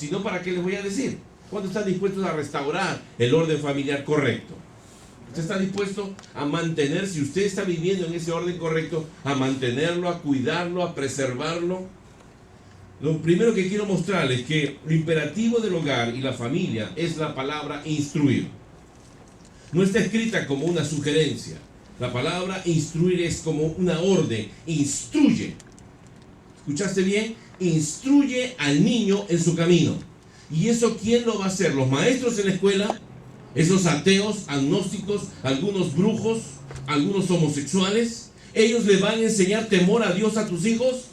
Si no, ¿para qué les voy a decir? ¿Cuánto están dispuestos a restaurar el orden familiar correcto? ¿Usted está dispuesto a mantener, si usted está viviendo en ese orden correcto, a mantenerlo, a cuidarlo, a preservarlo? Lo primero que quiero mostrarles es que lo imperativo del hogar y la familia es la palabra instruir. No está escrita como una sugerencia. La palabra instruir es como una orden. Instruye. ¿Escuchaste bien? Instruye al niño en su camino. ¿Y eso quién lo va a hacer? ¿Los maestros en la escuela? ¿Esos ateos, agnósticos, algunos brujos, algunos homosexuales? ¿Ellos le van a enseñar temor a Dios a tus hijos?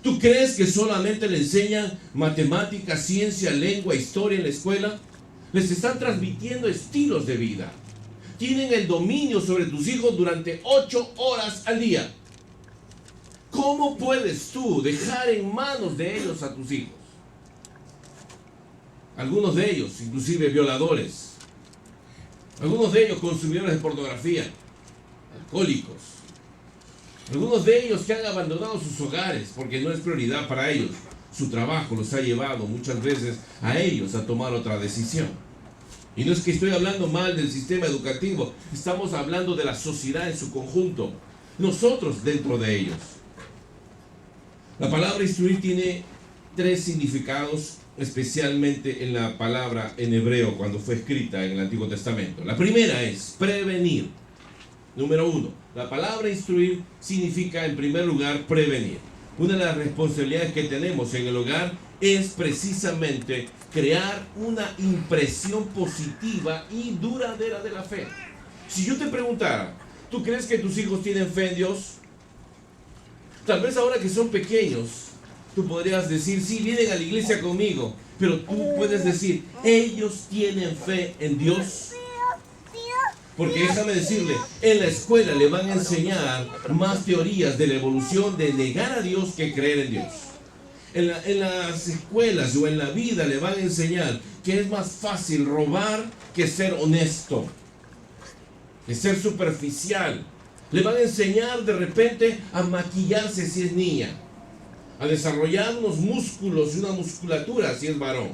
¿Tú crees que solamente le enseñan matemáticas, ciencia, lengua, historia en la escuela? Les están transmitiendo estilos de vida. Tienen el dominio sobre tus hijos durante 8 horas al día. ¿Cómo puedes tú dejar en manos de ellos a tus hijos? Algunos de ellos, inclusive violadores. Algunos de ellos consumidores de pornografía, alcohólicos. Algunos de ellos que han abandonado sus hogares porque no es prioridad para ellos. Su trabajo los ha llevado muchas veces a ellos a tomar otra decisión. Y no es que estoy hablando mal del sistema educativo, estamos hablando de la sociedad en su conjunto. Nosotros dentro de ellos. La palabra instruir tiene 3 significados, especialmente en la palabra en hebreo cuando fue escrita en el Antiguo Testamento. La primera es prevenir. Número 1, la palabra instruir significa en primer lugar prevenir. Una de las responsabilidades que tenemos en el hogar es precisamente crear una impresión positiva y duradera de la fe. Si yo te preguntara, ¿tú crees que tus hijos tienen fe en Dios? Tal vez ahora que son pequeños, tú podrías decir, sí, vienen a la iglesia conmigo, pero tú puedes decir, ellos tienen fe en Dios. Porque déjame decirle, en la escuela le van a enseñar más teorías de la evolución de negar a Dios que creer en Dios. En las escuelas o en la vida le van a enseñar que es más fácil robar que ser honesto, que ser superficial. Le van a enseñar de repente a maquillarse si es niña, a desarrollar unos músculos y una musculatura si es varón.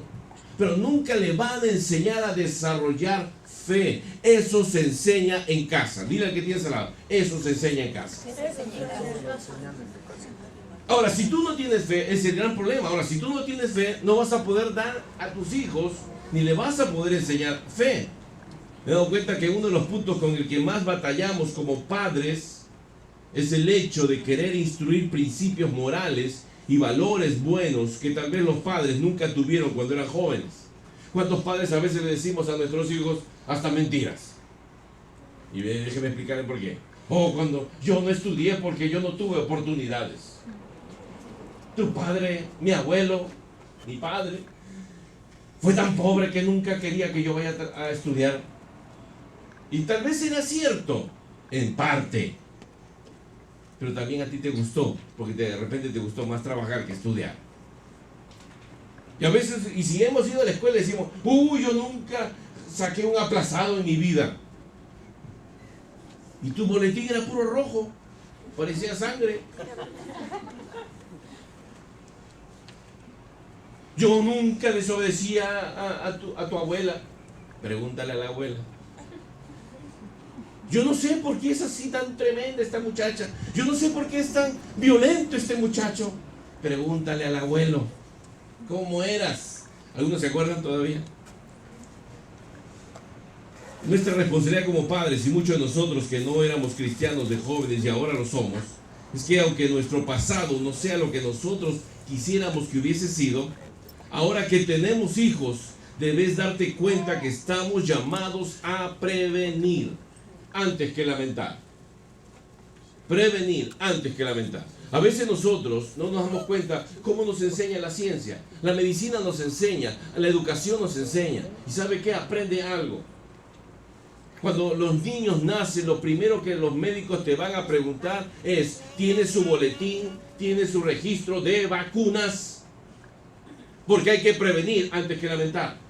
Pero nunca le van a enseñar a desarrollar fe. Eso se enseña en casa. Dile al que tienes al lado, eso se enseña en casa. Ahora, si tú no tienes fe, ese es el gran problema. Ahora, si tú no tienes fe, no vas a poder dar a tus hijos, ni le vas a poder enseñar fe. Me he dado cuenta que uno de los puntos con el que más batallamos como padres es el hecho de querer instruir principios morales y valores buenos que tal vez los padres nunca tuvieron cuando eran jóvenes. ¿Cuántos padres a veces le decimos a nuestros hijos hasta mentiras? Y déjeme explicarle por qué. Cuando yo no estudié porque yo no tuve oportunidades. Tu padre, mi abuelo, mi padre, fue tan pobre que nunca quería que yo vaya a estudiar. Y tal vez era cierto, en parte. Pero también a ti te gustó, porque de repente te gustó más trabajar que estudiar. Y a veces, y si hemos ido a la escuela y decimos, yo nunca saqué un aplazado en mi vida. Y tu boletín era puro rojo, parecía sangre. Yo nunca desobedecía a tu abuela. Pregúntale a la abuela. Yo no sé por qué es así tan tremenda esta muchacha. Yo no sé por qué es tan violento este muchacho. Pregúntale al abuelo. ¿Cómo eras? ¿Algunos se acuerdan todavía? Nuestra responsabilidad como padres, y muchos de nosotros que no éramos cristianos de jóvenes y ahora lo somos, es que aunque nuestro pasado no sea lo que nosotros quisiéramos que hubiese sido, ahora que tenemos hijos, debes darte cuenta que estamos llamados a prevenir antes que lamentar. Prevenir antes que lamentar. A veces nosotros no nos damos cuenta cómo nos enseña la ciencia. La medicina nos enseña, la educación nos enseña. ¿Y sabe qué? Aprende algo. Cuando los niños nacen, lo primero que los médicos te van a preguntar es, ¿tiene su boletín? ¿Tiene su registro de vacunas? Porque hay que prevenir antes que lamentar.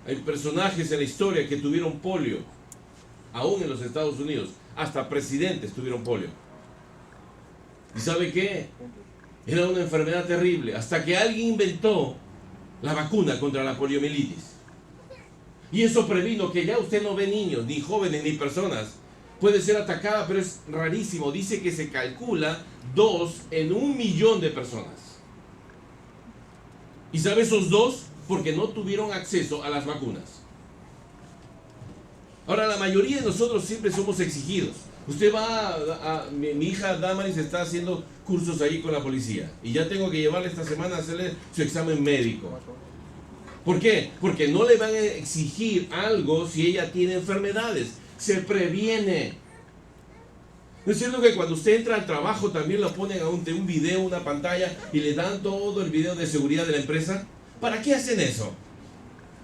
Hay personajes en la historia que tuvieron polio, aún en los Estados Unidos, hasta presidentes tuvieron polio. ¿Y sabe qué? Era una enfermedad terrible, hasta que alguien inventó la vacuna contra la poliomielitis. Y eso previno que ya usted no ve niños, ni jóvenes, ni personas. Puede ser atacada, pero es rarísimo. Dice que se calcula 2 en 1.000.000 de personas. ¿Y sabe esos 2? Porque no tuvieron acceso a las vacunas. Ahora, la mayoría de nosotros siempre somos exigidos. Usted va mi hija Damaris está haciendo cursos ahí con la policía. Y ya tengo que llevarle esta semana a hacerle su examen médico. ¿Por qué? Porque no le van a exigir algo si ella tiene enfermedades. Se previene. ¿No es cierto que cuando usted entra al trabajo también lo ponen a un video, una pantalla y le dan todo el video de seguridad de la empresa? ¿Para qué hacen eso?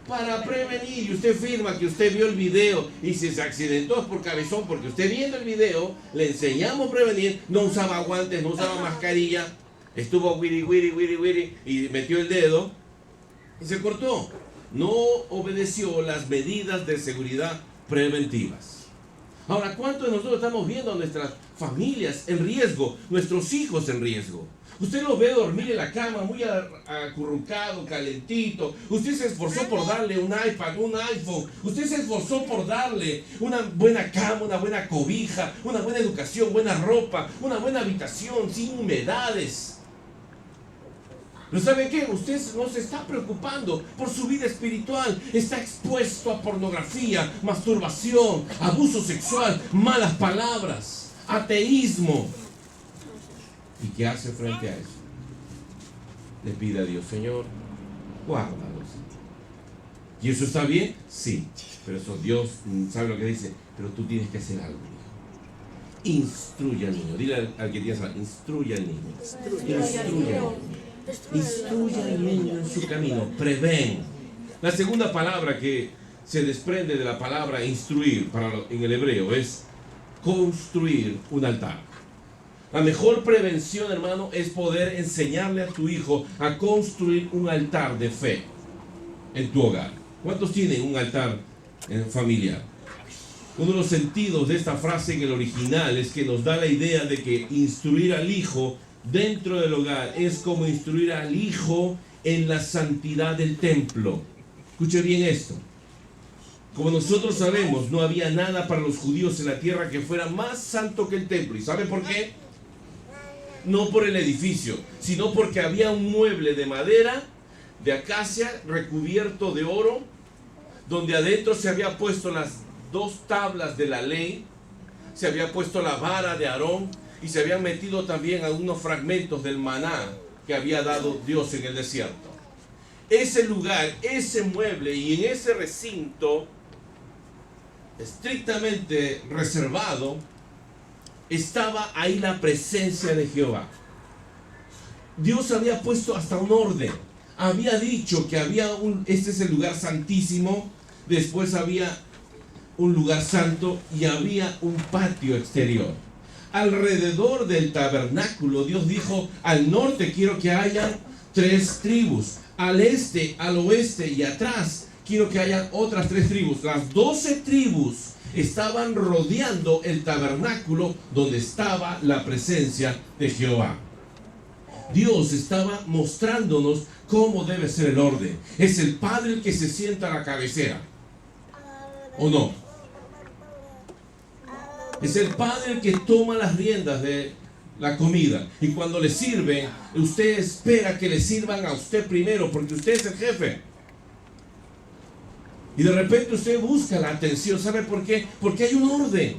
Para prevenir. Y usted firma que usted vio el video y si se accidentó es por cabezón, porque usted viendo el video le enseñamos a prevenir. No usaba guantes, no usaba mascarilla, estuvo wiri y metió el dedo y se cortó. No obedeció las medidas de seguridad preventivas. Ahora, ¿cuántos de nosotros estamos viendo a nuestras familias en riesgo, nuestros hijos en riesgo? Usted los ve dormir en la cama muy acurrucado, calentito. Usted se esforzó por darle un iPad, un iPhone. Usted se esforzó por darle una buena cama, una buena cobija, una buena educación, buena ropa, una buena habitación, sin humedades. ¿Pero sabe qué? Usted no se está preocupando por su vida espiritual. Está expuesto a pornografía, masturbación, abuso sexual, malas palabras, ateísmo. ¿Y qué hace frente a eso? Le pide a Dios, Señor, guárdalos. ¿Y eso está bien? Sí. Pero eso Dios sabe lo que dice. Pero tú tienes que hacer algo. Instruye al niño. Dile al que tienes al instruye al niño. Instruye al niño. Instruye al niño en su camino. Prevén. La segunda palabra que se desprende de la palabra instruir en el hebreo es construir un altar. La mejor prevención, hermano, es poder enseñarle a tu hijo a construir un altar de fe en tu hogar. ¿Cuántos tienen un altar familiar? Uno de los sentidos de esta frase en el original es que nos da la idea de que instruir al hijo dentro del hogar es como instruir al hijo en la santidad del templo. Escuche bien esto. Como nosotros sabemos, no había nada para los judíos en la tierra que fuera más santo que el templo. ¿Y sabe por qué? No por el edificio, sino porque había un mueble de madera, de acacia, recubierto de oro, donde adentro se había puesto las 2 tablas de la ley, se había puesto la vara de Aarón y se habían metido también algunos fragmentos del maná que había dado Dios en el desierto. Ese lugar, ese mueble y en ese recinto estrictamente reservado, estaba ahí la presencia de Jehová. Dios había puesto hasta un orden. Había dicho que este es el lugar santísimo, después había un lugar santo y había un patio exterior. Alrededor del tabernáculo, Dios dijo, al norte quiero que haya 3 tribus, al este, al oeste y atrás quiero que haya otras 3 tribus. Las 12 tribus estaban rodeando el tabernáculo donde estaba la presencia de Jehová. Dios estaba mostrándonos cómo debe ser el orden. Es el padre el que se sienta a la cabecera, ¿o no? Es el padre el que toma las riendas de la comida. Y cuando le sirven, usted espera que le sirvan a usted primero, porque usted es el jefe. Y de repente usted busca la atención. ¿Sabe por qué? Porque hay un orden.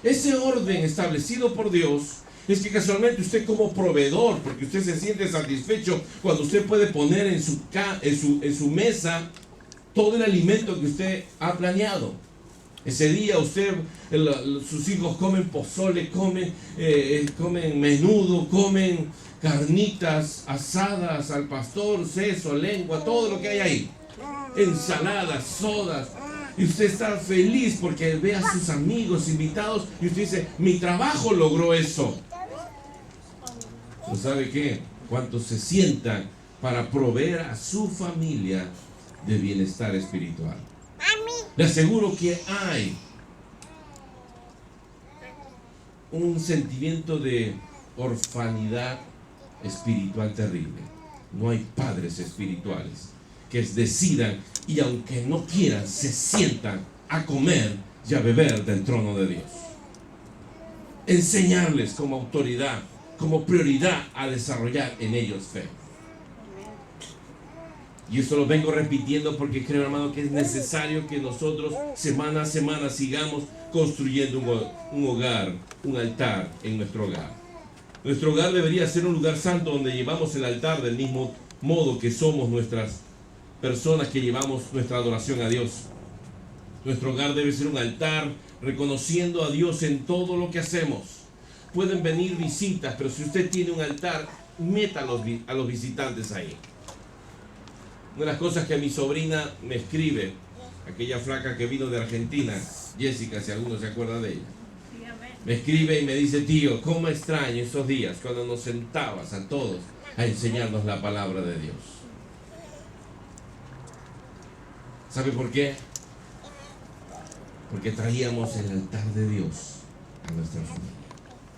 Ese orden establecido por Dios es que casualmente usted como proveedor, porque usted se siente satisfecho cuando usted puede poner en su mesa todo el alimento que usted ha planeado. Ese día sus hijos comen pozole, comen menudo, comen carnitas asadas al pastor, seso, lengua, todo lo que hay ahí. Ensaladas, sodas. Y usted está feliz porque ve a sus amigos invitados y usted dice, mi trabajo logró eso. ¿No sabe qué? ¿Cuántos se sientan para proveer a su familia de bienestar espiritual? Le aseguro que hay un sentimiento de orfandad espiritual terrible. No hay padres espirituales que decidan y aunque no quieran, se sientan a comer y a beber del trono de Dios. Enseñarles como autoridad, como prioridad a desarrollar en ellos fe. Y esto lo vengo repitiendo porque creo, hermano, que es necesario que nosotros semana a semana sigamos construyendo un hogar, un altar en nuestro hogar. Nuestro hogar debería ser un lugar santo donde llevamos el altar del mismo modo que somos nuestras personas que llevamos nuestra adoración a Dios. Nuestro hogar debe ser un altar reconociendo a Dios en todo lo que hacemos. Pueden venir visitas, pero si usted tiene un altar, meta a los visitantes ahí. Una de las cosas que mi sobrina me escribe, aquella flaca que vino de Argentina, Jessica, si alguno se acuerda de ella, me escribe y me dice: tío, cómo extraño esos días cuando nos sentabas a todos a enseñarnos la palabra de Dios. ¿Sabe por qué? Porque traíamos el altar de Dios a nuestra familia.